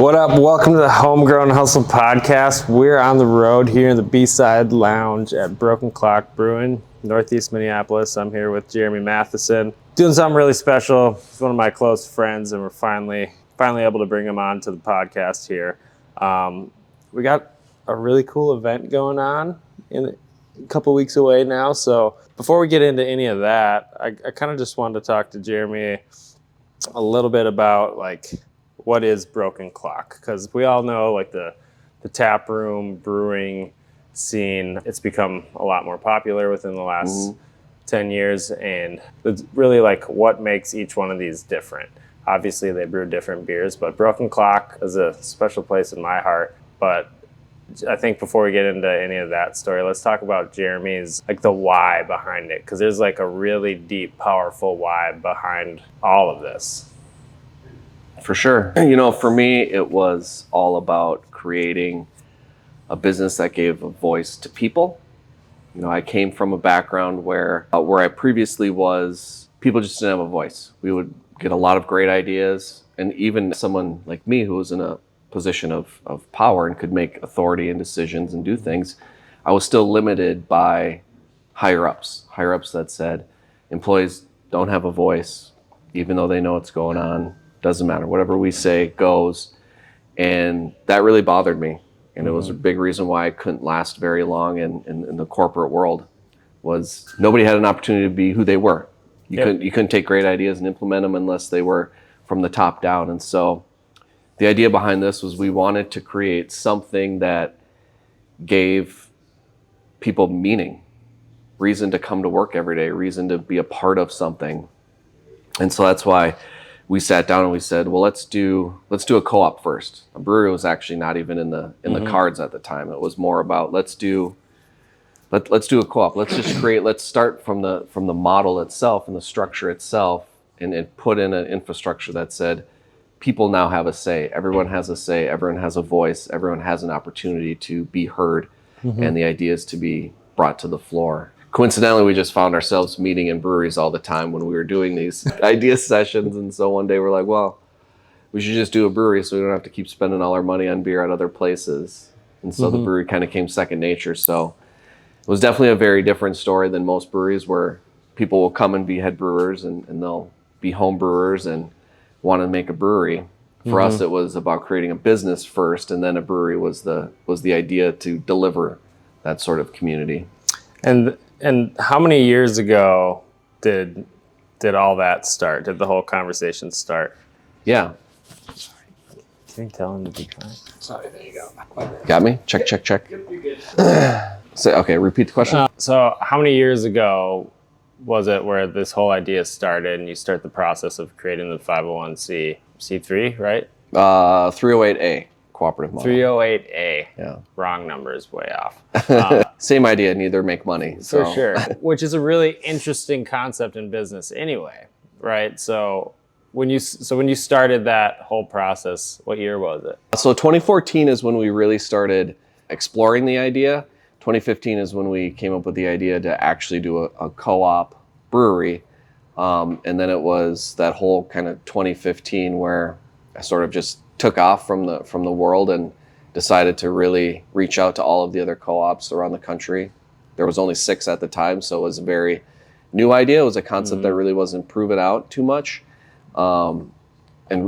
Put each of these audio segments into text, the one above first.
What up? Welcome to the Homegrown Hustle Podcast. We're on the road here in the B-Side Lounge at Broken Clock Brewing, Northeast Minneapolis. I'm here with Jeremy Matheson, doing something really special. He's one of my close friends, and we're finally able to bring him on to the podcast here. We got a really cool event going on in a couple weeks away now. So before we get into any of that, I kind of just wanted to talk to Jeremy a little bit about what is Broken Clock, because we all know the taproom brewing scene. It's become a lot more popular within the last 10 years, and it's really what makes each one of these different. Obviously they brew different beers, but Broken Clock is a special place in my heart. But I think before we get into any of that story, let's talk about Jeremy's the why behind it, because there's a really deep, powerful why behind all of this. For sure. For me, it was all about creating a business that gave a voice to people. I came from a background where I previously was, people just didn't have a voice. We would get a lot of great ideas, and even someone like me who was in a position of power and could make authority and decisions and do things, I was still limited by higher ups that said employees don't have a voice, even though they know what's going on. Doesn't matter. Whatever we say goes. And that really bothered me. And it was a big reason why I couldn't last very long in the corporate world, was nobody had an opportunity to be who they were. You couldn't take great ideas and implement them unless they were from the top down. And so the idea behind this was we wanted to create something that gave people meaning, reason to come to work every day, reason to be a part of something. And so that's why we sat down and we said, well, let's do a co-op first. A brewery was actually not even in the cards at the time. It was more about let's do a co-op. Let's start from the model itself and the structure itself, and put in an infrastructure that said people now have a say. Everyone has a say. Everyone has a voice. Everyone has an opportunity to be heard, and the ideas to be brought to the floor. Coincidentally, we just found ourselves meeting in breweries all the time when we were doing these idea sessions. And so one day we're like, well, we should just do a brewery so we don't have to keep spending all our money on beer at other places. And so the brewery kind of came second nature. So it was definitely a very different story than most breweries, where people will come and be head brewers and they'll be home brewers and want to make a brewery. For us, it was about creating a business first, and then a brewery was the idea to deliver that sort of community. And how many years ago did all that start? Did the whole conversation start? Yeah. Can you tell him to be quiet? Sorry, there you go. Got me? Check. Yep, you're good. Okay, repeat the question. So how many years ago was it where this whole idea started and you start the process of creating the 501c3, right? 308A. Cooperative model. 308A. Yeah. Wrong numbers, way off. Same idea, neither make money. For sure. Which is a really interesting concept in business anyway, right? So when you started that whole process, what year was it? So 2014 is when we really started exploring the idea. 2015 is when we came up with the idea to actually do a co-op brewery. And then it was that whole kind of 2015 where I sort of just took off from the world and decided to really reach out to all of the other co-ops around the country. There was only 6 at the time, so it was a very new idea. It was a concept that really wasn't proven out too much. And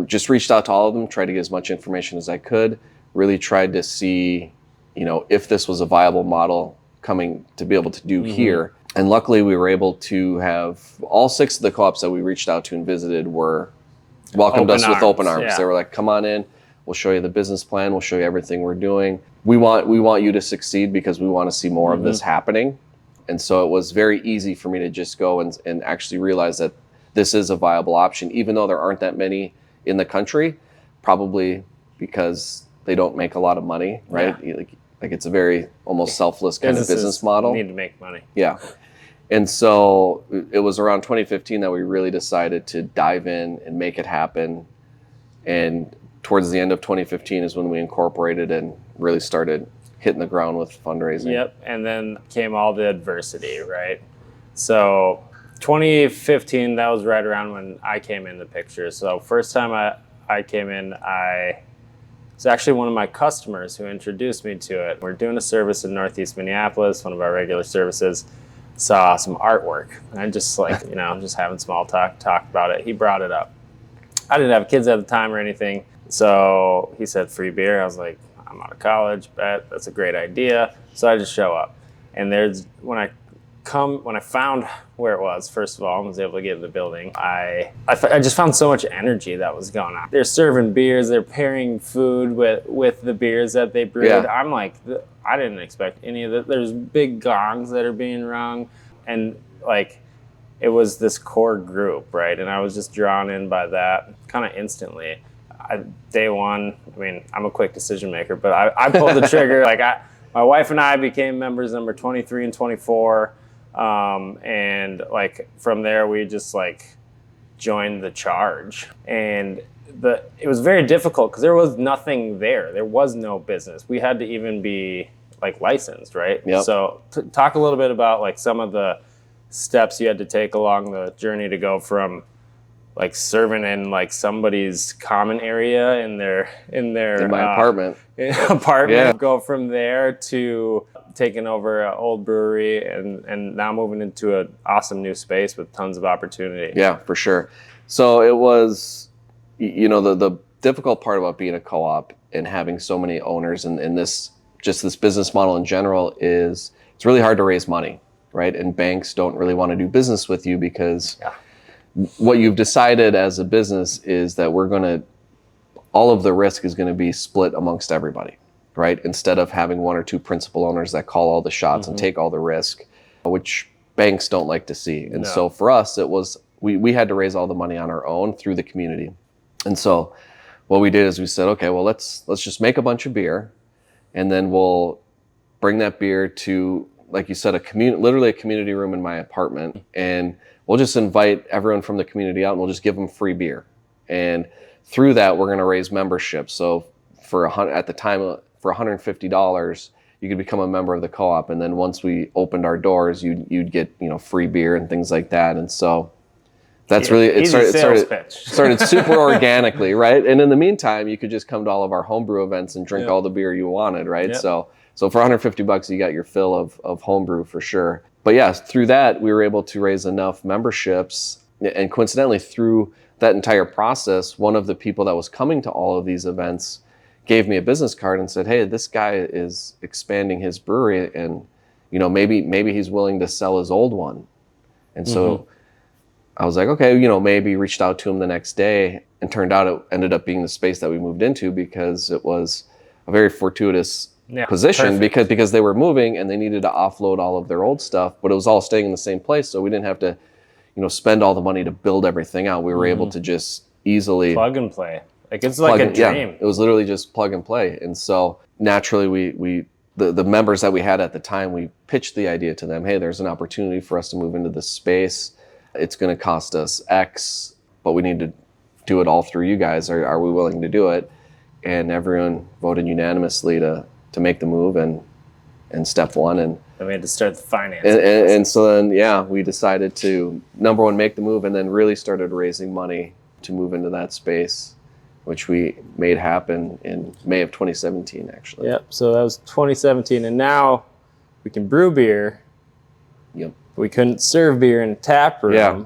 just reached out to all of them, tried to get as much information as I could, really tried to see, if this was a viable model coming to be able to do here. And luckily we were able to have all 6 of the co-ops that we reached out to and visited welcomed us with open arms. Yeah. They were like, come on in. We'll show you the business plan. We'll show you everything we're doing. We want you to succeed because we want to see more of this happening. And so it was very easy for me to just go and actually realize that this is a viable option, even though there aren't that many in the country, probably because they don't make a lot of money, right? Yeah. Like it's a very almost selfless kind of business model. Need to make money. Yeah. And so it was around 2015 that we really decided to dive in and make it happen. And towards the end of 2015 is when we incorporated and really started hitting the ground with fundraising. Yep. And then came all the adversity, right? So 2015, that was right around when I came in the picture. So first time I came in, I It's actually one of my customers who introduced me to it. We're doing a service in Northeast Minneapolis, one of our regular services, saw some artwork. And I just just having small talk about it. He brought it up. I didn't have kids at the time or anything. So he said free beer. I was like, I'm out of college, bet that's a great idea. So I just show up. And when I found where it was, first of all, and was able to get in the building, I just found so much energy that was going on. They're serving beers, they're pairing food with the beers that they brewed. Yeah. I'm like, I didn't expect any of that. There's big gongs that are being rung, and like, it was this core group, right? And I was just drawn in by that kind of instantly. Day one, I mean, I'm a quick decision maker, but I pulled the trigger. My wife and I became members number 23 and 24. And like from there we just like joined the charge, and it was very difficult because there was nothing there was no business. We had to even be like licensed, right? Yep. So talk a little bit about like some of the steps you had to take along the journey to go from like serving in like somebody's common area in my apartment. Yeah. Go from there to taking over an old brewery and now moving into an awesome new space with tons of opportunity. Yeah, for sure. So it was, the difficult part about being a co-op and having so many owners and this business model in general is it's really hard to raise money, right? And banks don't really want to do business with you because what you've decided as a business is that all of the risk is going to be split amongst everybody, right? Instead of having one or two principal owners that call all the shots and take all the risk, which banks don't like to see. And so for us, it was, we had to raise all the money on our own through the community. And so what we did is we said, okay, well, let's just make a bunch of beer, and then we'll bring that beer to, like you said, literally a community room in my apartment, and we'll just invite everyone from the community out and we'll just give them free beer. And through that, we're going to raise membership. So at the time, for $150, you could become a member of the co-op. And then once we opened our doors, you'd get, free beer and things like that. And so that's it started super organically, right? And in the meantime, you could just come to all of our homebrew events and drink all the beer you wanted, right? Yep. So for $150, you got your fill of homebrew for sure. But yeah, through that, we were able to raise enough memberships. And coincidentally, through that entire process, one of the people that was coming to all of these events gave me a business card and said, hey, this guy is expanding his brewery, and maybe he's willing to sell his old one. And so I was like, okay, maybe reached out to him the next day, and turned out it ended up being the space that we moved into because it was a very fortuitous position. Perfect. because they were moving and they needed to offload all of their old stuff, but it was all staying in the same place, so we didn't have to spend all the money to build everything out. We were able to just easily plug and play. Like it's like a dream. Yeah, it was literally just plug and play. And so naturally the members that we had at the time, we pitched the idea to them, hey, there's an opportunity for us to move into this space. It's going to cost us X, but we need to do it all through you guys. Are we willing to do it? And everyone voted unanimously to make the move and step one. And then we had to start the financing. And so then, we decided to, number one, make the move, and then really started raising money to move into that space, which we made happen in May of 2017, actually. Yep. So that was 2017. And now we can brew beer. Yep. We couldn't serve beer in a tap room. Yeah.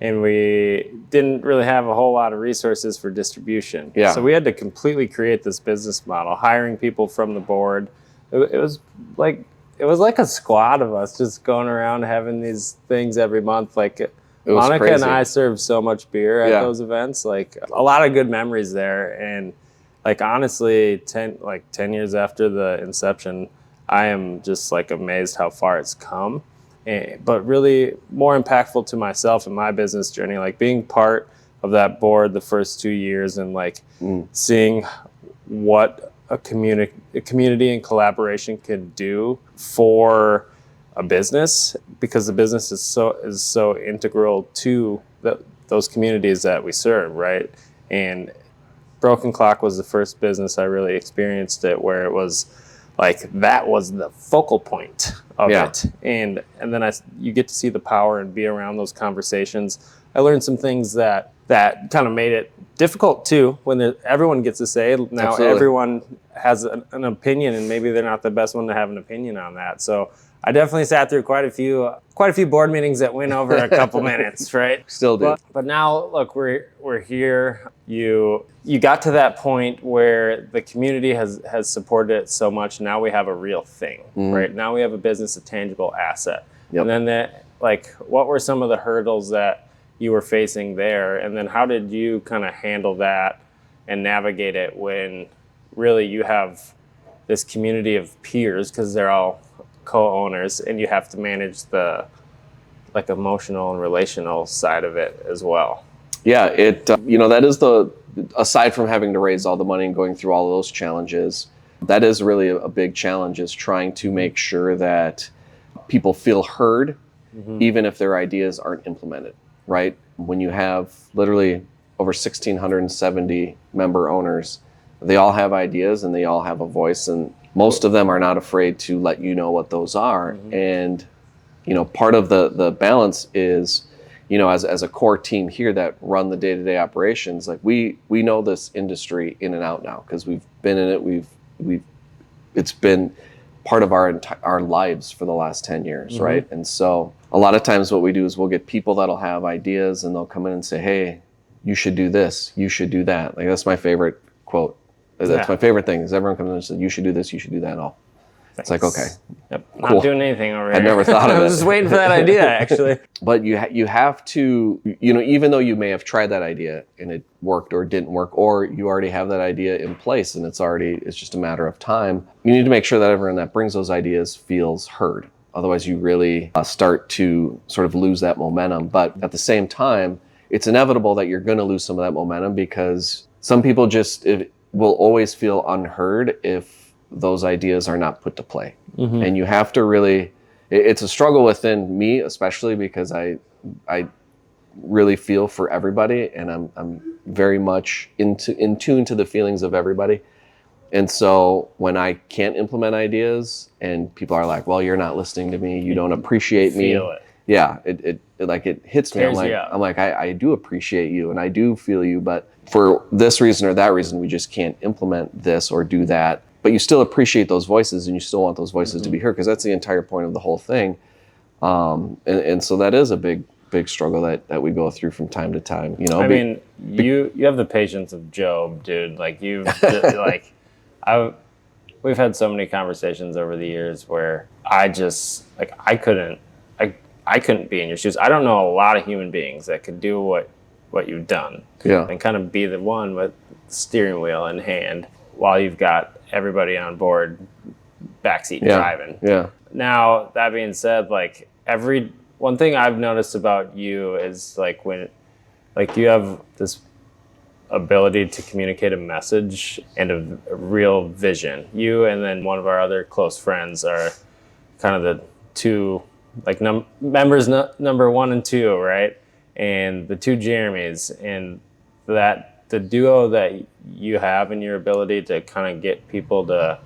And we didn't really have a whole lot of resources for distribution. Yeah. So we had to completely create this business model, hiring people from the board. It was like a squad of us just going around having these things every month. Like Monica crazy. and I served so much beer at those events. Like a lot of good memories there. And like honestly, 10 years after the inception, I am just like amazed how far it's come. But really more impactful to myself and my business journey, like being part of that board the first 2 years and like seeing what a community and collaboration can do for a business, because the business is so integral to those communities that we serve, right? And Broken Clock was the first business I really experienced it where it was like that was the focal point of it. And then you get to see the power and be around those conversations. I learned some things that that kind of made it difficult too when everyone gets to say it. Now Absolutely. everyone has an opinion, and maybe they're not the best one to have an opinion on that. So I definitely sat through quite a few board meetings that went over a couple minutes, right? Still do. But now look, we're here. You got to that point where the community has supported it so much. Now we have a real thing, right? Now we have a business, a tangible asset. Yep. And then what were some of the hurdles that you were facing there? And then how did you kind of handle that and navigate it when really you have this community of peers, because they're all co-owners, and you have to manage the emotional and relational side of it as well? Yeah, that is aside from having to raise all the money and going through all of those challenges, that is really a big challenge, is trying to make sure that people feel heard, even if their ideas aren't implemented, right? When you have literally over 1,670 member owners, they all have ideas and they all have a voice, and most of them are not afraid to let you know what those are. And, part of the balance is, as a core team here that run the day-to-day operations, like we know this industry in and out now, because we've been in it. It's been part of our lives for the last 10 years, right? And so a lot of times what we do is we'll get people that'll have ideas, and they'll come in and say, hey, you should do this, you should do that. Like, that's my favorite quote. That's my favorite thing, is everyone comes in and says, you should do this, you should do that, and all. It's like, okay, Yep. Cool. Not doing anything over here. I never thought of I it. was just waiting for that idea, actually. But you have to, even though you may have tried that idea and it worked or didn't work, or you already have that idea in place and it's just a matter of time, you need to make sure that everyone that brings those ideas feels heard. Otherwise, you really start to sort of lose that momentum. But at the same time, it's inevitable that you're going to lose some of that momentum, because some people will always feel unheard if those ideas are not put to play. And you have to really, it's a struggle within me, especially because I really feel for everybody, and I'm very much in tune to the feelings of everybody. And so when I can't implement ideas and people are like, well, you're not listening to me, you don't appreciate me. Feel it. Yeah, it hits me. Tears you up. I'm like, I do appreciate you and I do feel you, but for this reason or that reason, we just can't implement this or do that. But you still appreciate those voices, and you still want those voices to be heard, because that's the entire point of the whole thing. And so that is a big struggle that we go through from time to time. I mean, you have the patience of Job, dude. Like, we've had so many conversations over the years where I couldn't be in your shoes. I don't know a lot of human beings that could do what you've done. Yeah. And kind of be the one with the steering wheel in hand while you've got everybody on board backseat driving. Yeah. Now, that being said, one thing I've noticed about you is you have this ability to communicate a message and a real vision. You and then one of our other close friends are kind of the two members number 1 and 2, right? And the two Jeremys, and that the duo that you have and your ability to kind of get people to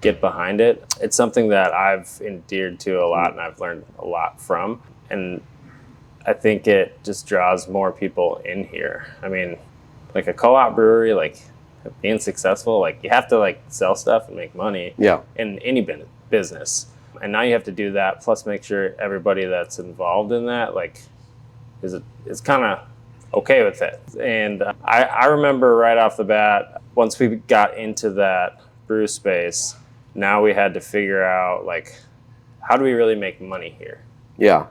get behind it, it's something that I've endeared to a lot and I've learned a lot from. And I think it just draws more people in here. I mean, like a co-op brewery, being successful, you have to sell stuff and make money in any business. And now you have to do that, plus make sure everybody that's involved in that is kind of okay with it. And I remember right off the bat, once we got into that brew space, now we had to figure out how do we really make money here? Yeah.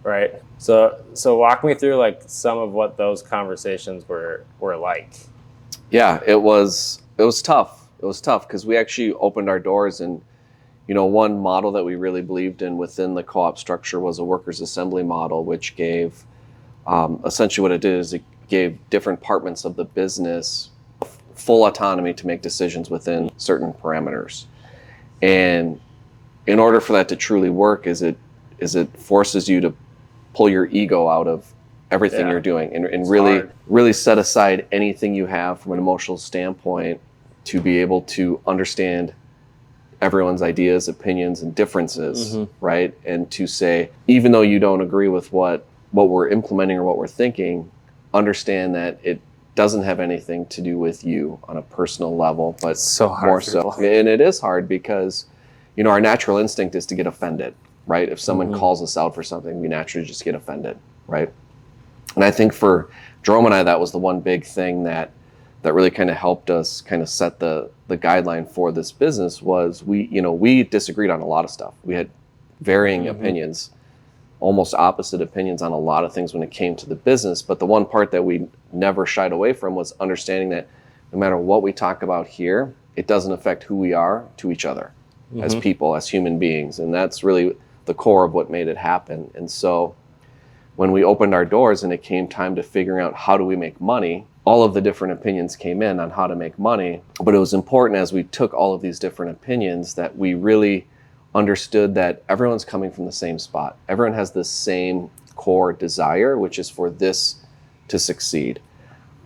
Right. So walk me through some of what those conversations were like. Yeah, it was tough. It was tough because we actually opened our doors, and one model that we really believed in within the co-op structure was a workers' assembly model, which gave essentially what it did is it gave different departments of the business full autonomy to make decisions within certain parameters. And in order for that to truly work, is it forces you to pull your ego out of everything you're doing and really set aside anything you have from an emotional standpoint to be able to understand everyone's ideas, opinions, and differences, right? And to say, even though you don't agree with what we're implementing or what we're thinking, understand that it doesn't have anything to do with you on a personal level, but so hard more for so. people. And it is hard because, you know, our natural instinct is to get offended, right? If someone calls us out for something, we naturally just get offended, right? And I think for Jerome and I, that was the one big thing that really kind of helped us kind of set the guideline for this business was we disagreed on a lot of stuff. We had varying opinions, almost opposite opinions on a lot of things when it came to the business. But the one part that we never shied away from was understanding that no matter what we talk about here, it doesn't affect who we are to each other as people, as human beings. And that's really the core of what made it happen. And so when we opened our doors and it came time to figuring out how do we make money, all of the different opinions came in on how to make money. But it was important as we took all of these different opinions that we really understood that everyone's coming from the same spot. Everyone has the same core desire, which is for this to succeed.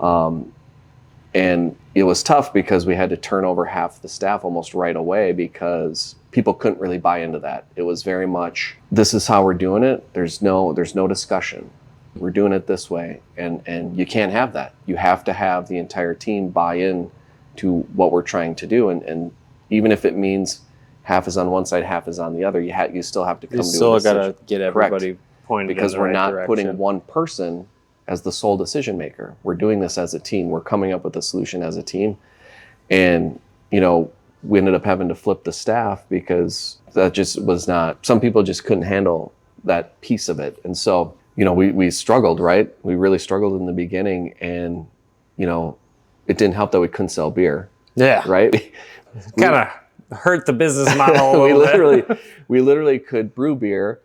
And it was tough because we had to turn over half the staff almost right away because people couldn't really buy into that. It was very much, this is how we're doing it. There's no discussion. We're doing it this way. And you can't have that. You have to have the entire team buy in to what we're trying to do. And even if it means half is on one side, half is on the other, you still have to come to a decision. You still got to get everybody pointed because in the we're right not direction. putting one person as the sole decision maker. We're doing this as a team. We're coming up with a solution as a team. And, you know, we ended up having to flip the staff because that just was not, some people just couldn't handle that piece of it. And so, you know, we struggled, right? We really struggled in the beginning, and, you know, it didn't help that we couldn't sell beer. Yeah. Right? Kind of hurt the business model a little bit. We literally could brew beer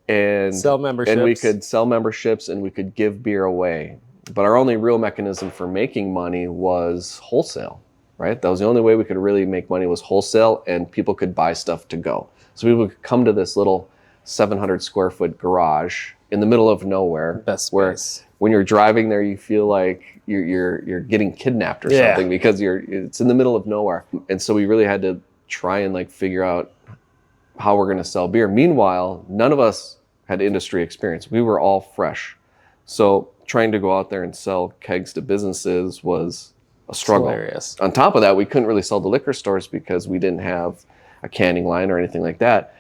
and sell memberships. And we could sell memberships and we could give beer away. But our only real mechanism for making money was wholesale, right? That was the only way we could really make money, was wholesale, and people could buy stuff to go. So people could come to this little 700 square foot garage in the middle of nowhere. Best where space. When you're driving there, you feel like you're getting kidnapped or something because it's in the middle of nowhere. And so we really had to try and like figure out how we're going to sell beer. Meanwhile, none of us had industry experience. We were all fresh. So trying to go out there and sell kegs to businesses was a struggle. Hilarious. On top of that, we couldn't really sell to liquor stores because we didn't have a canning line or anything like that.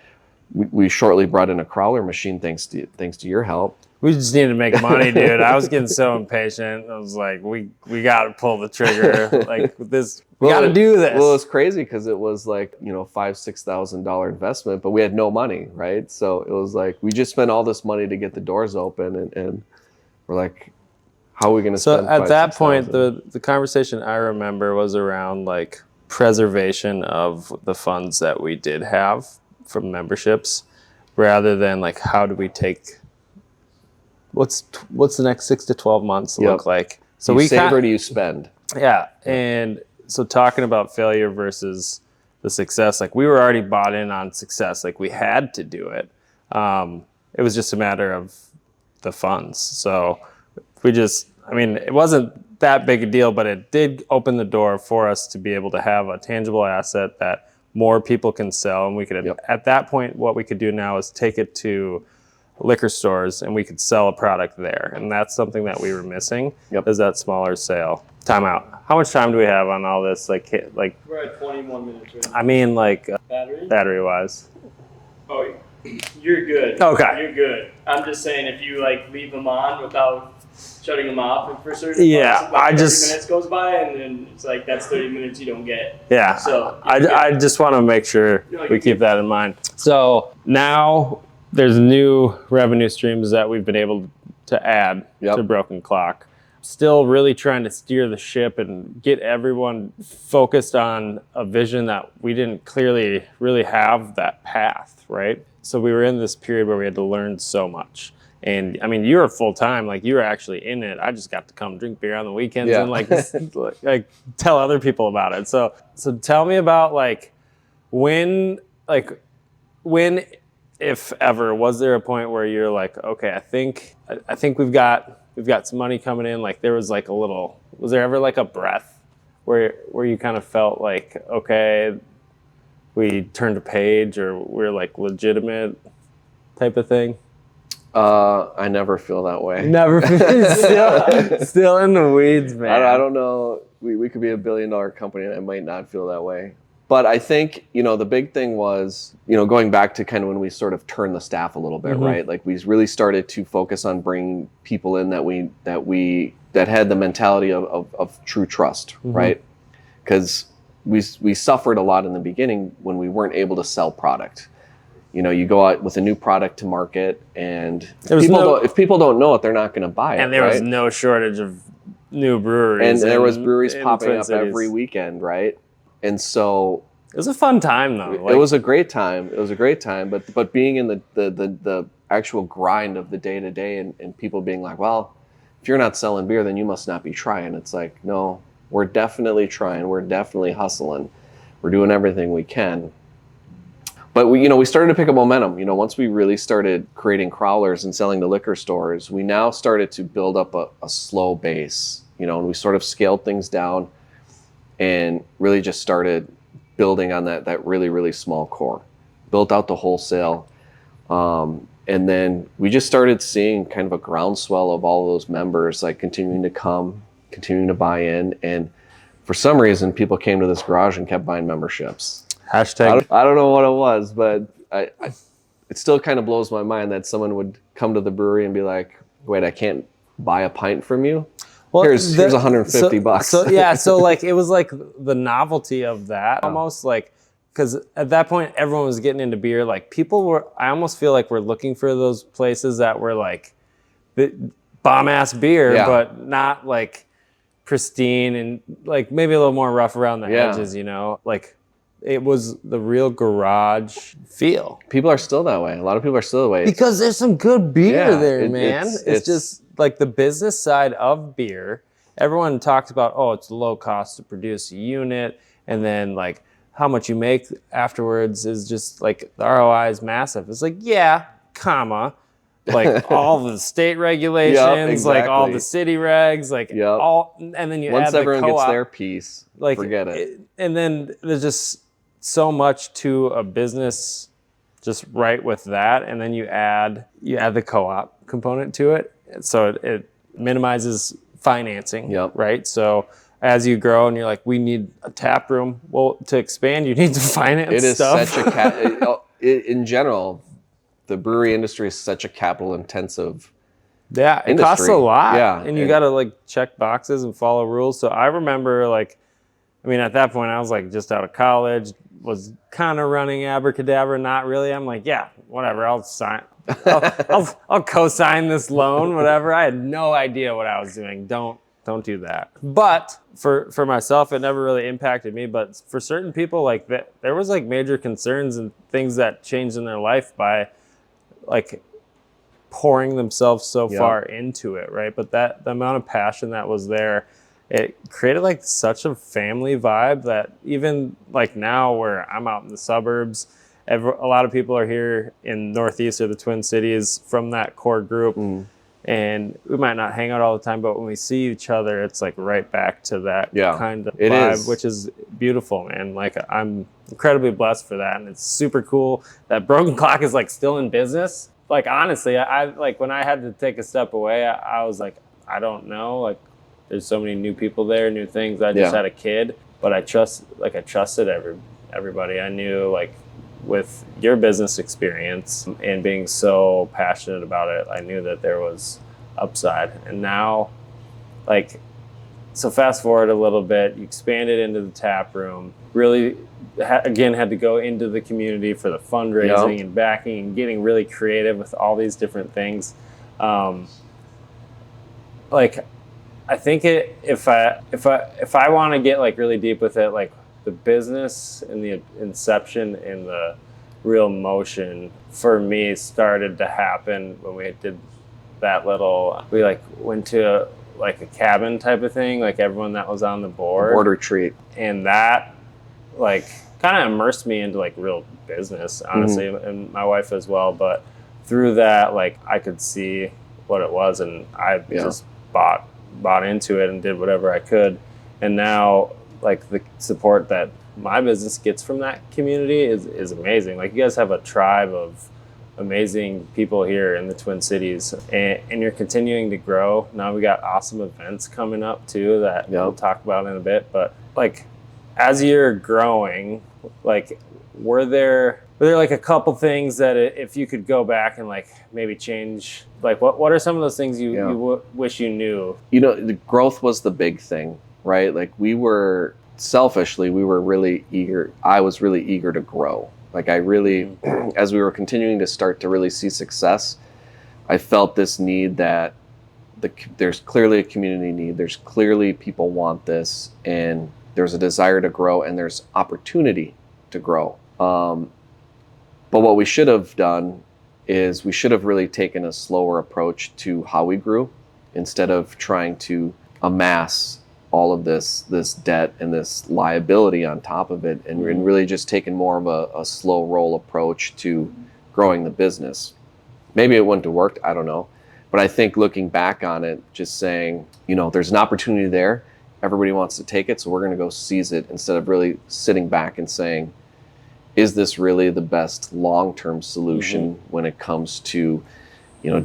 We shortly brought in a crowler machine thanks to your help. We just needed to make money, dude. I was getting so impatient. I was like, we got to pull the trigger. Like this, we got to do this. Well, it was crazy because it was like, you know, $5,000-$6,000 investment, but we had no money, right? So it was like, we just spent all this money to get the doors open, and we're like, how are we going to spend So at that point, $5,000-$6,000? the conversation I remember was around like preservation of the funds that we did have from memberships, rather than like, how do we take, what's the next 6 to 12 months look like? So you save or do you spend? Yeah. And so talking about failure versus the success, like we were already bought in on success. Like we had to do it. It was just a matter of the funds. So it wasn't that big a deal, but it did open the door for us to be able to have a tangible asset that more people can sell. And we could, at that point, what we could do now is take it to liquor stores and we could sell a product there. And that's something that we were missing, is that smaller sale. Time out. How much time do we have on all this? Like We're at 21 minutes right now. I mean, like Battery wise. Oh, you're good. Okay. You're good. I'm just saying, if you like leave them on without shutting them off for certain Yeah, like 30 minutes goes by, and then it's like that's 30 minutes you don't get. Yeah. So I just want to make sure we keep that in mind. So now there's new revenue streams that we've been able to add to Broken Clock. Still really trying to steer the ship and get everyone focused on a vision that we didn't clearly really have that path, right? So we were in this period where we had to learn so much. And I mean, you were full time, like you were actually in it. I just got to come drink beer on the weekends and like tell other people about it. So tell me about like when, if ever, was there a point where you're like, okay, I think we've got some money coming in? Like there was like was there ever like a breath where you kind of felt like, okay, we turned a page or we're like legitimate type of thing? I never feel that way. Never. Still in the weeds, man. I don't know. We could be a $1 billion company and I might not feel that way. But I think, the big thing was, going back to kind of when we sort of turned the staff a little bit, right? Like we really started to focus on bringing people in that had the mentality of true trust, right? Because we suffered a lot in the beginning when we weren't able to sell product. You go out with a new product to market, and if people don't know it, they're not going to buy it. And there was no shortage of new breweries. And there was breweries popping up every weekend, right? And so it was a fun time, though. It was a great time. But being in the actual grind of the day to day, and people being like, well, if you're not selling beer, then you must not be trying. It's like, no, we're definitely trying. We're definitely hustling. We're doing everything we can. But we started to pick up momentum. Once we really started creating crawlers and selling to liquor stores, we now started to build up a slow base. And we sort of scaled things down and really just started building on that really, really small core. Built out the wholesale. And then we just started seeing kind of a groundswell of all those members like continuing to come, continuing to buy in. And for some reason, people came to this garage and kept buying memberships. Hashtag. I don't know what it was, but it still kind of blows my mind that someone would come to the brewery and be like, wait, I can't buy a pint from you? Well, here's $150. So like it was like the novelty of that almost, like, because at that point everyone was getting into beer. Like I almost feel like we're looking for those places that were like bomb ass beer, but not like pristine and like maybe a little more rough around the edges, like. It was the real garage feel. People are still that way. A lot of people are still that way. Because there's some good beer there, man. It's just like the business side of beer. Everyone talks about, it's low cost to produce a unit. And then like how much you make afterwards is just like the ROI is massive. It's like, like all the state regulations, like all the city regs, like all, and then you once add the everyone co-op, gets their piece, like forget it. And then there's just so much to a business just right with that, and then you add the co-op component to it, so it minimizes financing, right? So as you grow and you're like, we need a tap room. Well, to expand, you need to finance stuff. It is such in general, the brewery industry is such a capital intensive it costs a lot. And you got to like check boxes and follow rules. So I remember at that point I was like just out of college, was kind of running Abracadabra, not really. I'm like, whatever, I'll sign. I'll co-sign this loan, whatever. I had no idea what I was doing. Don't do that. But for myself, it never really impacted me. But for certain people, like that, there was like major concerns and things that changed in their life by like pouring themselves so far into it, right? But the amount of passion that was there, it created like such a family vibe that even like now where I'm out in the suburbs, a lot of people are here in Northeast or the Twin Cities from that core group. And we might not hang out all the time, but when we see each other, it's like right back to that kind of vibe, which is beautiful, man. Like I'm incredibly blessed for that. And it's super cool that Broken Clock is like still in business. Like, honestly, I like when I had to take a step away, I was like, I don't know, like there's so many new people there, new things. I just had a kid, but I trusted everybody. I knew like with your business experience and being so passionate about it, I knew that there was upside. And now, like, so fast forward a little bit, you expanded into the tap room, really again had to go into the community for the fundraising and backing and getting really creative with all these different things. Like I think if I want to get like really deep with it, like the business and the inception and the real motion for me started to happen when we did that we like went to like a cabin type of thing, like everyone that was on the board retreat, and that like kind of immersed me into like real business, honestly, and my wife as well. But through that, like I could see what it was, and I just bought into it and did whatever I could. And now like the support that my business gets from that community is amazing. Like you guys have a tribe of amazing people here in the Twin Cities, and you're continuing to grow. Now we got awesome events coming up too that we'll talk about in a bit. But like, as you're growing, like, were there like a couple things that if you could go back and like maybe change, like what are some of those things you wish you knew? The growth was the big thing, right? Like we were really eager. I was really eager to grow. Like I really, as we were continuing to start to really see success, I felt this need that there's clearly a community need. There's clearly people want this, and there's a desire to grow, and there's opportunity to grow. But what we should have done is we should have really taken a slower approach to how we grew, instead of trying to amass all of this debt and this liability on top of it, and really just taking more of a slow roll approach to growing the business. Maybe it wouldn't have worked, I don't know. But I think looking back on it, just saying, there's an opportunity there. Everybody wants to take it, so we're going to go seize it, instead of really sitting back and saying, is this really the best long-term solution when it comes to,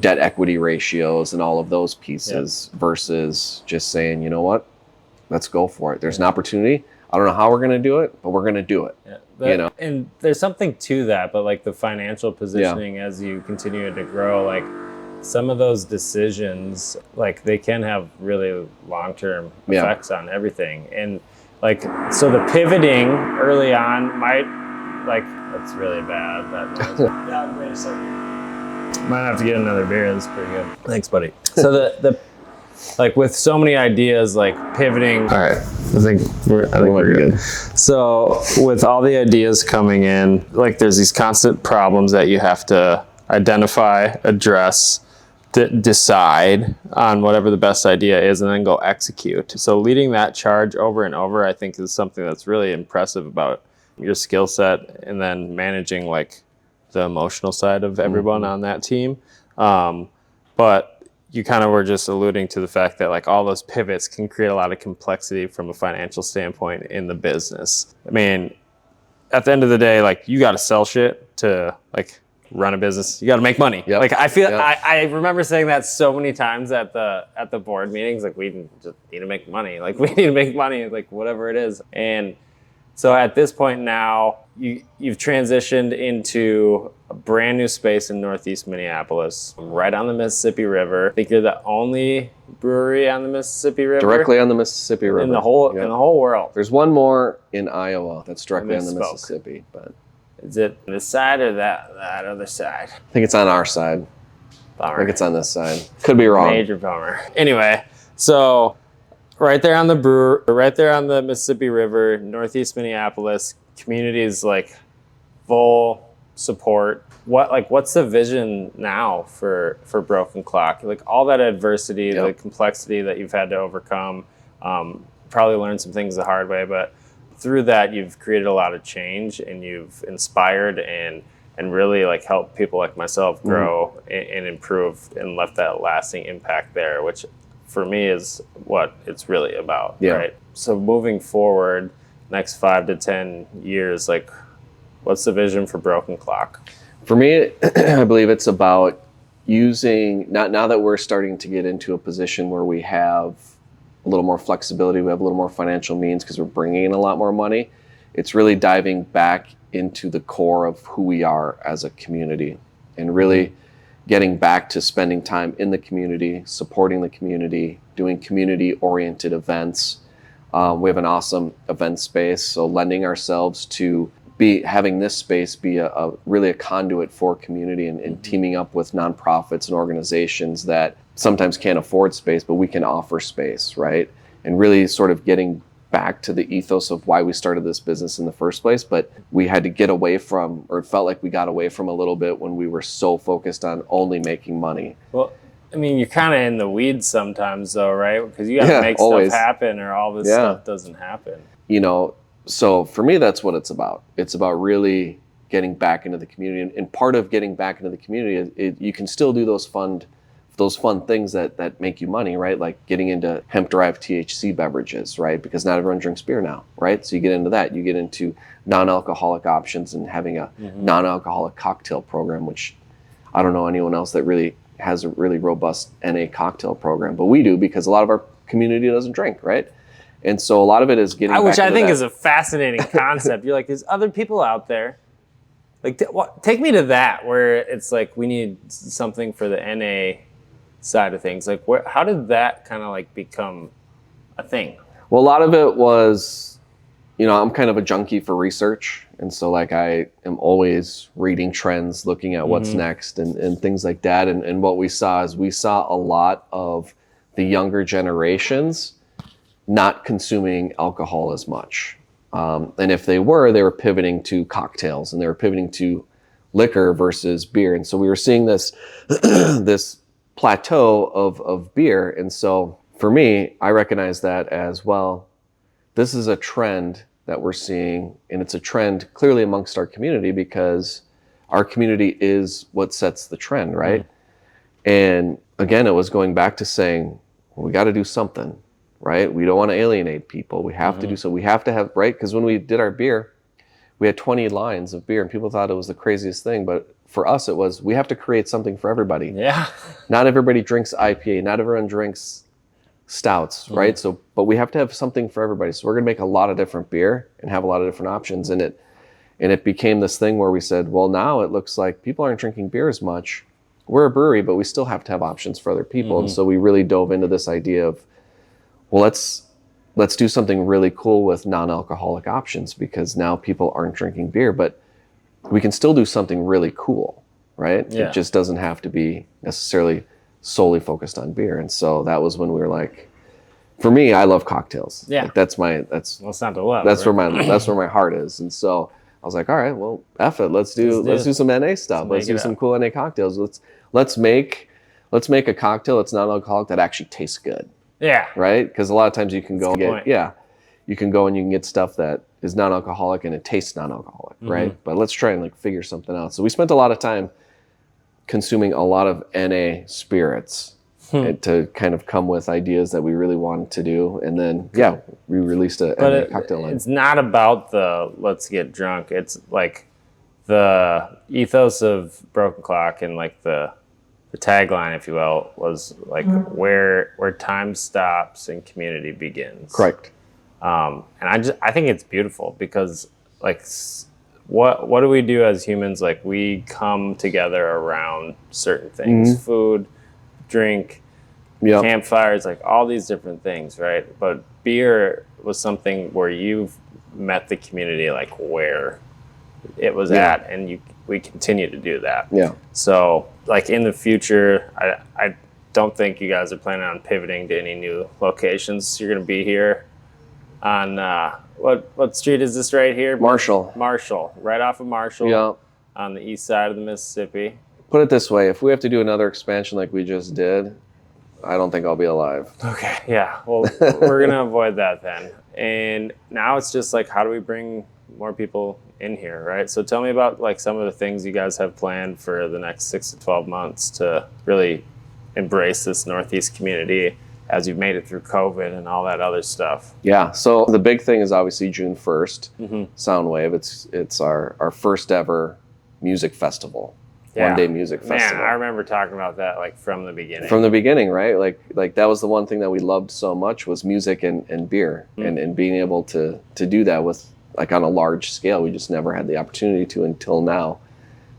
debt equity ratios and all of those pieces, versus just saying, you know what, let's go for it. There's an opportunity. I don't know how we're going to do it, but we're going to do it. And there's something to that, but like the financial positioning as you continue to grow, like some of those decisions, like they can have really long-term effects on everything. And like, so the pivoting early on that's really bad. That Yeah, wait a second. might have to get another beer. That's pretty good. Thanks, buddy. So the like with so many ideas, like pivoting. All right, I think we're good. So with all the ideas coming in, like there's these constant problems that you have to identify, address, decide on whatever the best idea is, and then go execute. So leading that charge over and over, I think, is something that's really impressive about your skill set, and then managing like the emotional side of everyone on that team. But you kind of were just alluding to the fact that like all those pivots can create a lot of complexity from a financial standpoint in the business. I mean, at the end of the day, like you got to sell shit to like run a business. You got to make money. Like I feel, I remember saying that so many times at the board meetings, like we just need to make money. Like we need to make money, like whatever it is. And so at this point now, you've transitioned into a brand new space in Northeast Minneapolis, right on the Mississippi River. I think you're the only brewery on the Mississippi River. Directly on the Mississippi River. In the whole world. There's one more in Iowa that's directly on the Mississippi, but is it this side or that other side? I think it's on our side. Bummer. I think it's on this side. Could be wrong. Major bummer. Anyway, so right there on the Mississippi River, Northeast Minneapolis, communities like full support. What's the vision now for Broken Clock? Like all that adversity, the complexity that you've had to overcome, probably learned some things the hard way, but through that you've created a lot of change, and you've inspired and really like helped people like myself grow and improve, and left that lasting impact there, which for me is what it's really about, right? So moving forward, next 5 to 10 years, like what's the vision for Broken Clock? For me, I believe it's about using, now that we're starting to get into a position where we have a little more flexibility, we have a little more financial means because we're bringing in a lot more money, it's really diving back into the core of who we are as a community, and really getting back to spending time in the community, supporting the community, doing community-oriented events. We have an awesome event space, so lending ourselves to having this space be really a conduit for community, and teaming up with nonprofits and organizations that sometimes can't afford space, but we can offer space, right? And really sort of getting back to the ethos of why we started this business in the first place. But we had to get away from, or it felt like we got away from a little bit when we were so focused on only making money. Well, I mean, you're kind of in the weeds sometimes though, right? Because you got to make stuff happen, or all this stuff doesn't happen. So for me, that's what it's about. It's about really getting back into the community. And part of getting back into the community, you can still do those fun things that make you money, right? Like getting into hemp-derived THC beverages, right? Because not everyone drinks beer now, right? So you get into that. You get into non-alcoholic options and having a non-alcoholic cocktail program, which I don't know anyone else that really has a really robust NA cocktail program, but we do because a lot of our community doesn't drink, right? And so a lot of it is getting Which I think that. is a fascinating concept. You're like, there's other people out there. Like, take me to that, where it's like we need something for the NA side of things. Like, how did that kind of like become a thing? Well, a lot of it was, I'm kind of a junkie for research. And so like I am always reading trends, looking at what's next and things like that. And what we saw is we saw a lot of the younger generations not consuming alcohol as much. And if they were pivoting to cocktails and they were pivoting to liquor versus beer. And so we were seeing this, this plateau of beer. And so for me, I recognize that as well. This is a trend that we're seeing, and it's a trend clearly amongst our community because our community is what sets the trend, right? And again, it was going back to saying, well, we got to do something, right? We don't want to alienate people. We have to do so. We have to have, right? Because when we did our beer, we had 20 lines of beer and people thought it was the craziest thing. But for us, it was, we have to create something for everybody. Yeah. Not everybody drinks IPA. Not everyone drinks stouts, right? So, but we have to have something for everybody. So we're going to make a lot of different beer and have a lot of different options. And it became this thing where we said, well, now it looks like people aren't drinking beer as much. We're a brewery, but we still have to have options for other people. And so we really dove into this idea of, well, let's do something really cool with non-alcoholic options because now people aren't drinking beer, but we can still do something really cool, right? Yeah. It just doesn't have to be necessarily solely focused on beer. And so that was when we were like, for me, I love cocktails. Yeah. Like that's Well, it's not the love. that's right? where my heart is. And so I was like, all right, well, F it. Let's do some NA stuff. Let's do some cool NA cocktails. Let's make a cocktail that's non-alcoholic that actually tastes good. Yeah. Right? Because a lot of times you can go That's a good point. you can go and you can get stuff that is non-alcoholic and it tastes non-alcoholic, right? But let's try and like figure something out. So we spent a lot of time consuming a lot of NA spirits to kind of come with ideas that we really wanted to do. And then, we released a NA cocktail line. It's not about the let's get drunk. It's like the ethos of Broken Clock and like the tagline, if you will, was like where time stops and community begins. Correct. And I think it's beautiful because like what do we do as humans? Like we come together around certain things, food, drink, campfires, like all these different things, right? But beer was something where you've met the community like where it was at, and we continue to do that. Yeah. So like in the future, I don't think you guys are planning on pivoting to any new locations. You're going to be here on what street is this right here? Marshall, right off of Marshall, on the east side of the Mississippi. Put it this way, if we have to do another expansion like we just did, I don't think I'll be alive. Okay, yeah. Well, we're going to avoid that then. And now it's just like, how do we bring more people in here, right? So tell me about like some of the things you guys have planned for the next 6 to 12 months to really embrace this Northeast community as you've made it through COVID and all that other stuff. Yeah, so the big thing is obviously June 1st, Soundwave. It's our first ever music festival. Yeah. One-day music festival. Man, I remember talking about that like from the beginning. From the beginning, right? Like that was the one thing that we loved so much was music and beer and being able to do that with like on a large scale. We just never had the opportunity to until now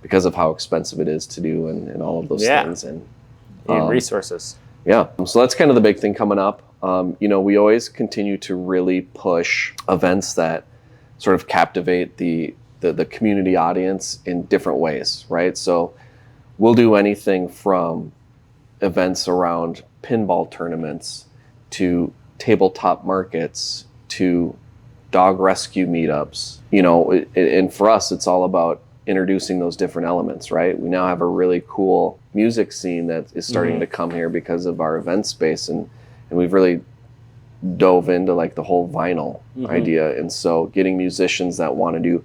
because of how expensive it is to do and all of those things. And resources. Yeah. So that's kind of the big thing coming up. We always continue to really push events that sort of captivate the community audience in different ways, right? So we'll do anything from events around pinball tournaments to tabletop markets to dog rescue meetups, and for us, it's all about introducing those different elements, right? We now have a really cool music scene that is starting to come here because of our event space, and we've really dove into like the whole vinyl idea. And so getting musicians that want to do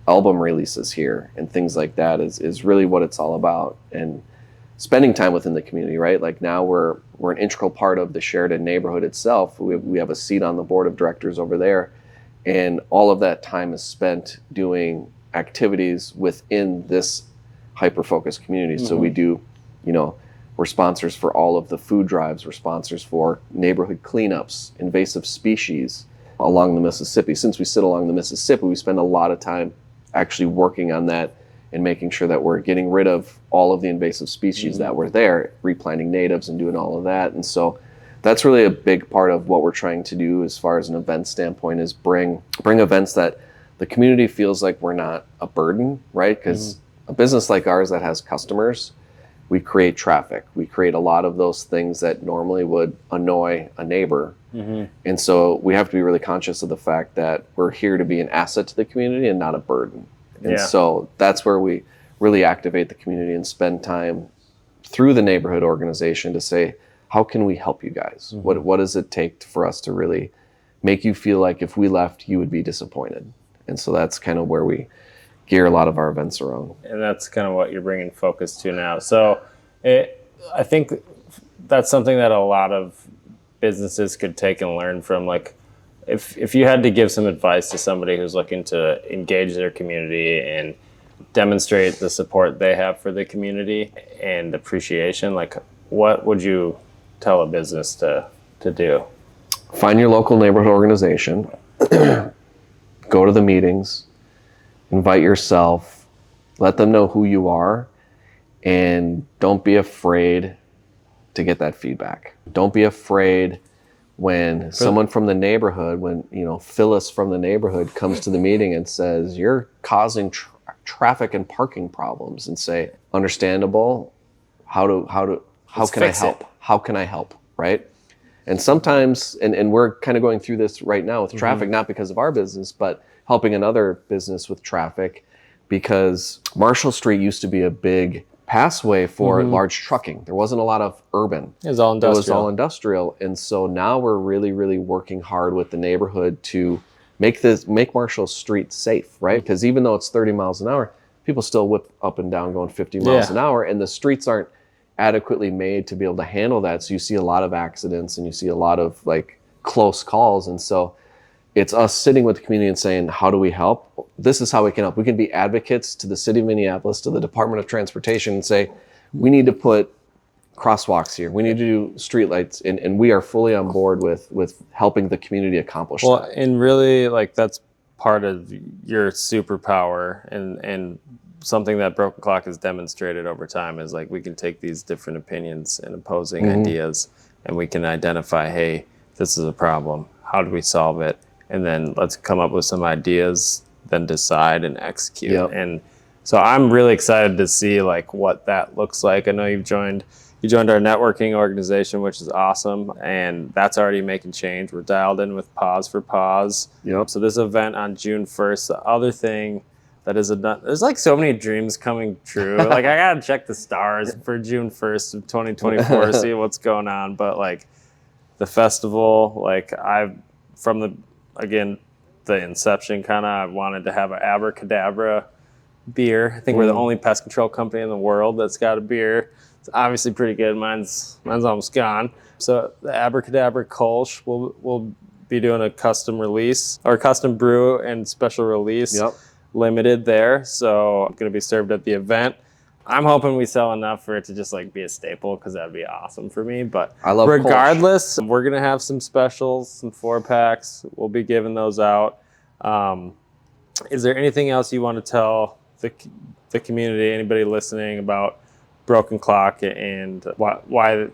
album releases here and things like that is really what it's all about. And spending time within the community, right? Like now we're an integral part of the Sheridan neighborhood itself. We have a seat on the board of directors over there. And all of that time is spent doing activities within this hyper-focused community. So we do, we're sponsors for all of the food drives. We're sponsors for neighborhood cleanups, invasive species along the Mississippi. Since we sit along the Mississippi, we spend a lot of time actually working on that and making sure that we're getting rid of all of the invasive species that were there, replanting natives and doing all of that. And so that's really a big part of what we're trying to do as far as an event standpoint, is bring events that the community feels like we're not a burden, right? Because a business like ours that has customers, we create traffic. We create a lot of those things that normally would annoy a neighbor. And so we have to be really conscious of the fact that we're here to be an asset to the community and not a burden. And so that's where we really activate the community and spend time through the neighborhood organization to say, how can we help you guys? What does it take for us to really make you feel like if we left, you would be disappointed? And so that's kind of where we gear a lot of our events around. And that's kind of what you're bringing focus to now. So I think that's something that a lot of businesses could take and learn from. Like, if you had to give some advice to somebody who's looking to engage their community and demonstrate the support they have for the community and appreciation, like, what would you tell a business to do? Find your local neighborhood organization, go to the meetings, invite yourself, let them know who you are, and don't be afraid to get that feedback. Don't be afraid when someone from the neighborhood, Phyllis from the neighborhood comes to the meeting and says, you're causing traffic and parking problems, and say, understandable, how can I help? How can I help, right? And sometimes, and we're kind of going through this right now with traffic, not because of our business, but helping another business with traffic, because Marshall Street used to be a big passway for large trucking. There wasn't a lot of urban. It was all industrial. And so now we're really, really working hard with the neighborhood to make Marshall Street safe, right? Because even though it's 30 miles an hour, people still whip up and down going 50 miles an hour, and the streets aren't adequately made to be able to handle that. So you see a lot of accidents and you see a lot of close calls. And so it's us sitting with the community and saying, how do we help? This is how we can help. We can be advocates to the city of Minneapolis, to the Department of Transportation, and say, we need to put crosswalks here. We need to do streetlights. And we are fully on board with helping the community accomplish that. Well, and really, that's part of your superpower, and something that Broken Clock has demonstrated over time is we can take these different opinions and opposing ideas, and we can identify, hey, this is a problem. How do we solve it? And then let's come up with some ideas, then decide and execute. And so I'm really excited to see what that looks like. I know you joined our networking organization, which is awesome, and that's already making change. We're dialed in with Pause for Pause. So this event on June 1st. The other thing that is there's so many dreams coming true. I gotta check the stars for June 1st of 2024, see what's going on. But the festival, from the inception, I wanted to have an Abracadabra beer. I think we're the only pest control company in the world that's got a beer. It's obviously pretty good. Mine's almost gone. So the Abracadabra Kolsch, we'll be doing a custom release, or custom brew and special release, limited there. So I'm going to be served at the event. I'm hoping we sell enough for it to just be a staple, because that'd be awesome for me. But I love regardless, we're going to have some specials, some 4-packs. We'll be giving those out. Is there anything else you want to tell the community, anybody listening, about Broken Clock and why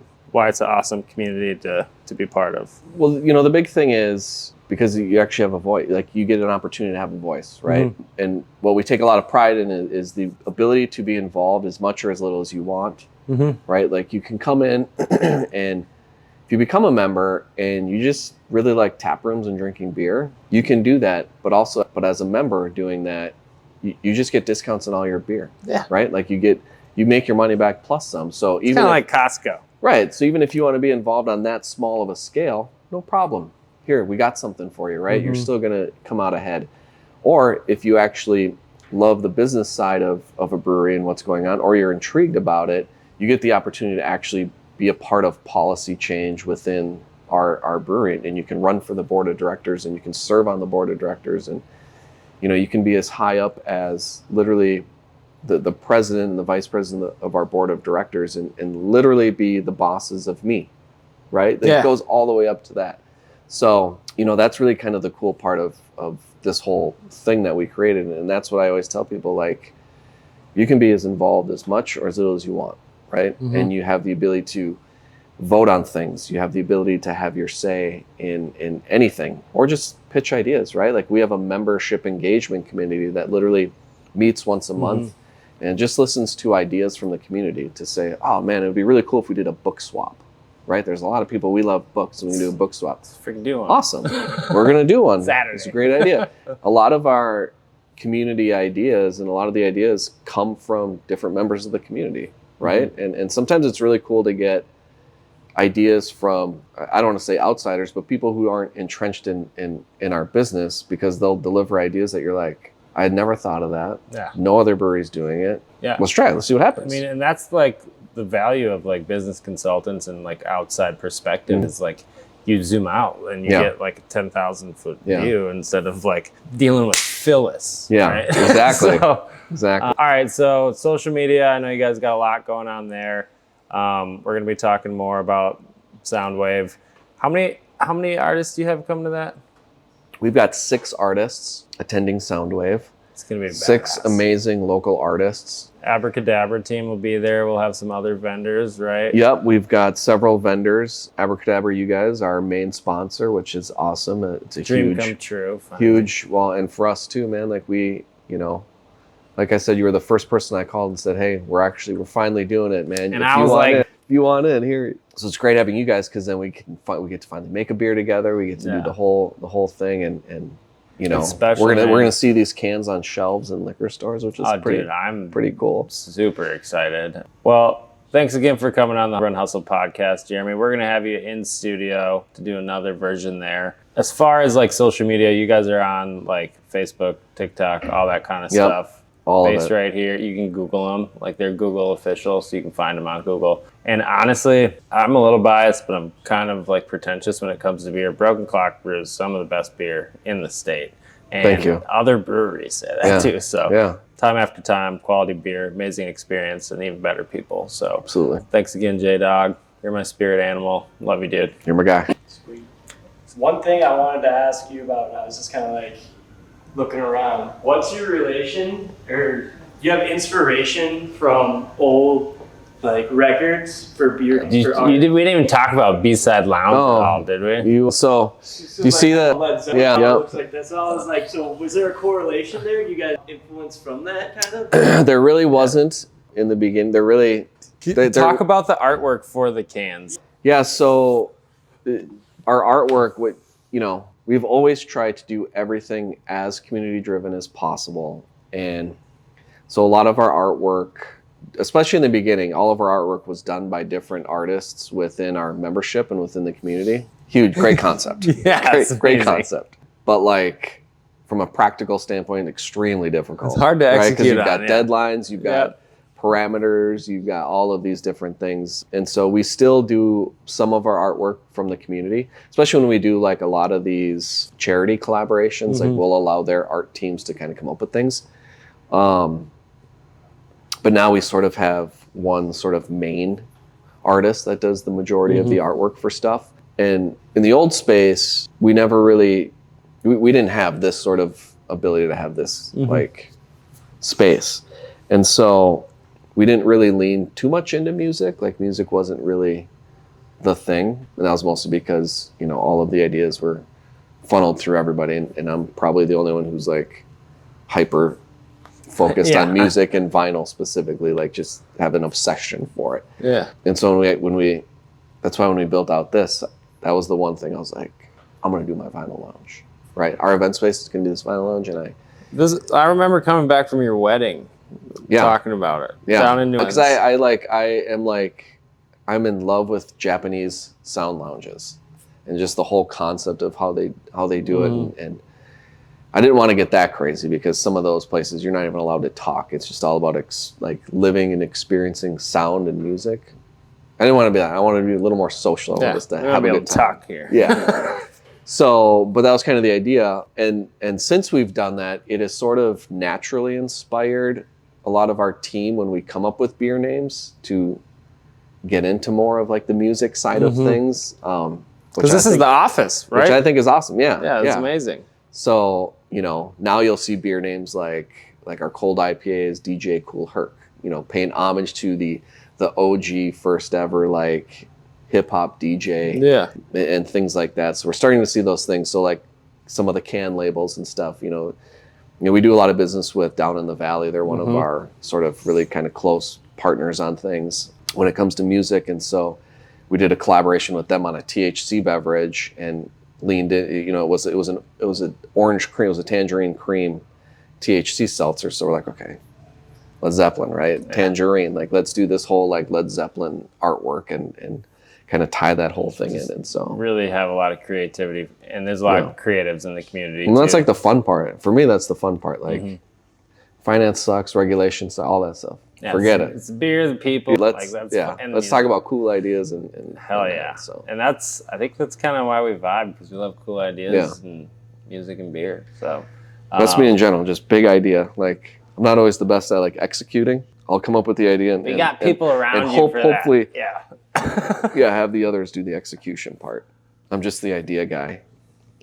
it's an awesome community to be part of? Well, the big thing is, because you actually have a voice, you get an opportunity to have a voice, right? And what we take a lot of pride in is the ability to be involved as much or as little as you want, right? You can come in and if you become a member and you just really like tap rooms and drinking beer, you can do that. But as a member doing that, you just get discounts on all your beer, right? You make your money back plus some. So even kind of like Costco, right? So even if you want to be involved on that small of a scale, no problem. Here, we got something for you, right? You're still going to come out ahead. Or if you actually love the business side of a brewery and what's going on, or you're intrigued about it, you get the opportunity to actually be a part of policy change within our brewery. And you can run for the board of directors, and you can serve on the board of directors. And, you can be as high up as literally the president and the vice president of our board of directors and literally be the bosses of me, right? It goes all the way up to that. So, that's really kind of the cool part of this whole thing that we created. And that's what I always tell people, like, you can be as involved as much or as little as you want, right? Mm-hmm. And you have the ability to vote on things. You have the ability to have your say in anything, or just pitch ideas, right? Like, we have a membership engagement committee that literally meets once a month and just listens to ideas from the community to say, oh man, it would be really cool if we did a book swap, right? There's a lot of people, we love books, and we can do a book swap. Let's freaking do one. Awesome. We're going to do one. Saturday. It's a great idea. A lot of our community ideas and a lot of the ideas come from different members of the community, right? And sometimes it's really cool to get ideas from, I don't want to say outsiders, but people who aren't entrenched in our business, because they'll deliver ideas that you're like, I had never thought of that. Yeah. No other brewery's doing it. Yeah. Let's try it. Let's see what happens. I mean, and that's like the value of like business consultants and like outside perspective is like you zoom out and you get like a 10,000 foot view instead of like dealing with Phyllis. Yeah, right? exactly. Exactly. All right. So social media, I know you guys got a lot going on there. We're going to be talking more about Soundwave. How many artists do you have coming to that? We've got 6 artists attending Soundwave. It's going to be badass. 6 amazing local artists. Abracadabra team will be there. We'll have some other vendors, right? Yep, we've got several vendors. Abracadabra, you guys, our main sponsor, which is awesome. It's a dream come true. Finally. Huge. Well, and for us too, man. Like like I said, you were the first person I called and said, "Hey, we're finally doing it, man. And I was like, if you want in here." So it's great having you guys, because then we get to finally make a beer together. We get to do the whole thing, and we're gonna see these cans on shelves in liquor stores, which is I'm pretty cool. Super excited. Well, thanks again for coming on the Run Hustle podcast, Jeremy. We're gonna have you in studio to do another version there. As far as like social media, you guys are on like Facebook, TikTok, all that kind of stuff. All based right here. You can Google them, like they're Google official, so you can find them on Google. And honestly, I'm a little biased, but I'm kind of like pretentious when it comes to beer. Broken Clock brews some of the best beer in the state. And thank you. Other breweries say that too. So time after time, quality beer, amazing experience, and even better people. So absolutely. Thanks again, J-Dog. You're my spirit animal. Love you, dude. You're my guy. Sweet. One thing I wanted to ask you about, and I was just kind of like looking around. What's your relation, or do you have inspiration from old like records for beer? We didn't even talk about B-side lounge at all, did we? Do you see that? Looks like this. So I was like, so was there a correlation there? You guys influenced from that kind of? There really wasn't in the beginning. Talk about the artwork for the cans. Yeah. So our artwork, we've always tried to do everything as community driven as possible. And so a lot of our artwork, especially in the beginning, all of our artwork was done by different artists within our membership and within the community. Great concept. Great concept. But like from a practical standpoint, extremely difficult. It's hard to execute, because you've got deadlines, you've got parameters, you've got all of these different things. And so we still do some of our artwork from the community, especially when we do like a lot of these charity collaborations. Like we'll allow their art teams to kind of come up with things. But now we sort of have one sort of main artist that does the majority of the artwork for stuff. And in the old space, we never really, we didn't have this sort of ability to have this like space. And so we didn't really lean too much into music. Like music wasn't really the thing. And that was mostly because, all of the ideas were funneled through everybody. And I'm probably the only one who's like hyper focused on music and vinyl specifically, like just have an obsession for it. Yeah. And so that's why when we built out this, that was the one thing I was like, I'm going to do my vinyl lounge, right? Our event space is going to do this vinyl lounge. And I remember coming back from your wedding, talking about it. Down in New Because I'm in love with Japanese sound lounges and just the whole concept of how they do it. And I didn't want to get that crazy, because some of those places you're not even allowed to talk. It's just all about like living and experiencing sound and music. I didn't want to be that. I wanted to be a little more social. Just to have a good time. Talk here. Yeah. So, but that was kind of the idea. And since we've done that, it has sort of naturally inspired a lot of our team when we come up with beer names to get into more of like the music side of things. Because this is the office, right? Which I think is awesome. Yeah. Yeah, it's amazing. So, now you'll see beer names like our cold IPA is DJ Cool Herc, paying homage to the OG first ever like hip hop DJ and things like that. So we're starting to see those things. So like some of the can labels and stuff, we do a lot of business with down in the valley. They're one of our sort of really kind of close partners on things when it comes to music. And so we did a collaboration with them on a THC beverage and leaned in, it was an orange cream, it was a tangerine cream THC seltzer. So we're like, okay, Led Zeppelin, right? Yeah. Tangerine, like let's do this whole like Led Zeppelin artwork and kind of tie that whole thing in. And so really have a lot of creativity, and there's a lot of creatives in the community. And that's like the fun part. For me, that's the fun part. Like finance sucks, regulations, all that stuff. Yeah, Forget it. It's beer, the people. Let's talk about cool ideas and hell yeah. And I think that's kind of why we vibe, because we love cool ideas and music and beer. So that's me in general, just big idea. Like I'm not always the best at like executing. I'll come up with the idea and you got people around you for hopefully that. have the others do the execution part. I'm just the idea guy.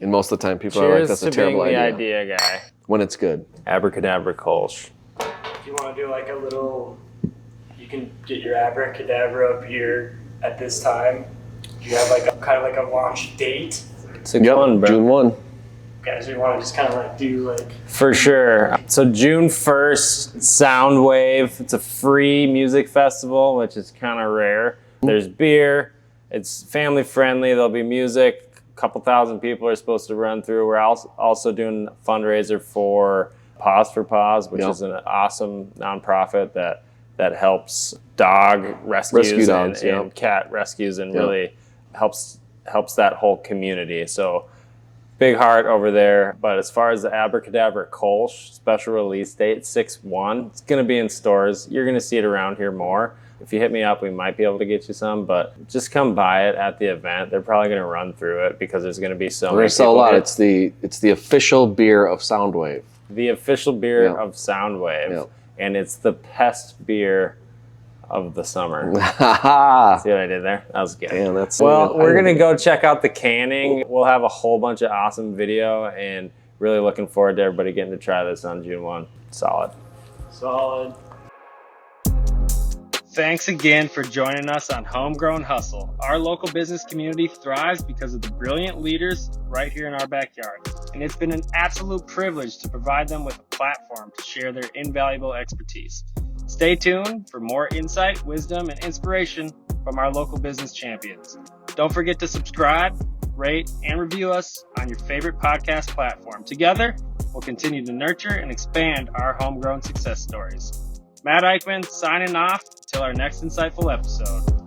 And most of the time people are like, that's a terrible idea. Cheers to being the idea guy. When it's good. Abracadabra Kolsch. If you want to do like a little, you can get your Abracadabra up here at this time. Do you have like a kind of like a launch date? 6/1, bro. June 1. Guys, we want to just kind of like do like... For sure. So June 1st, Soundwave. It's a free music festival, which is kind of rare. There's beer. It's family friendly. There'll be music. A couple thousand people are supposed to run through. We're also doing a fundraiser for Paws for Paws, which is an awesome nonprofit that helps dog rescues and cat rescues and really helps that whole community. So big heart over there. But as far as the Abracadabra Kolsch special release date, 6/1, it's going to be in stores. You're going to see it around here more. If you hit me up, we might be able to get you some, but just come buy it at the event. They're probably going to run through it because there's going to be so many. We're going to sell a lot. It's the official beer of Soundwave. The official beer of Soundwave, and it's the pest beer of the summer. See what I did there? That was good. Damn, we're going to go check out the canning. We'll have a whole bunch of awesome video, and really looking forward to everybody getting to try this on June 1. Solid. Thanks again for joining us on Homegrown Hustle. Our local business community thrives because of the brilliant leaders right here in our backyard. And it's been an absolute privilege to provide them with a platform to share their invaluable expertise. Stay tuned for more insight, wisdom, and inspiration from our local business champions. Don't forget to subscribe, rate, and review us on your favorite podcast platform. Together, we'll continue to nurture and expand our homegrown success stories. Matt Eichmann signing off until our next insightful episode.